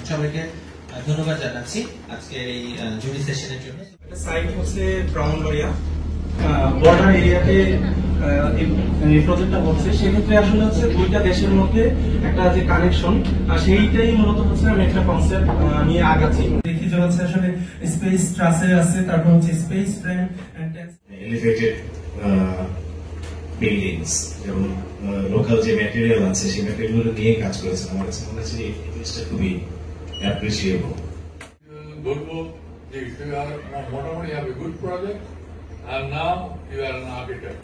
সবাইকে ধন্যবাদ জানাচ্ছি আজকে এই জুরি সেশনের জন্য। সাইট হচ্ছে ব্রাহ্মণবাড়িয়া বর্ডার এরিয়াতে এই প্রজেক্টটা হচ্ছে, সেক্ষেত্রে আসলে হচ্ছে দুইটা দেশের মধ্যে একটা যে কানেকশন, সেইটাই মূলত হচ্ছে আমি একটা কনসেপ্ট নিয়ে আগাচ্ছি। দেখি যে হচ্ছে আসলে স্পেস ট্রাসে আছে, তারপর হচ্ছে space frame and elevated buildings, যেমন লোকাল যে ম্যাটেরিয়াল আছে সেই ম্যাটেরিয়ালগুলো নিয়ে কাজ করেছেন। আমার কাছে মনে হচ্ছে এই জিনিসটা খুবই অ্যাপ্রিসিয়েবল। বলবো যে you are মোটামুটি have a good project and now you are an architect.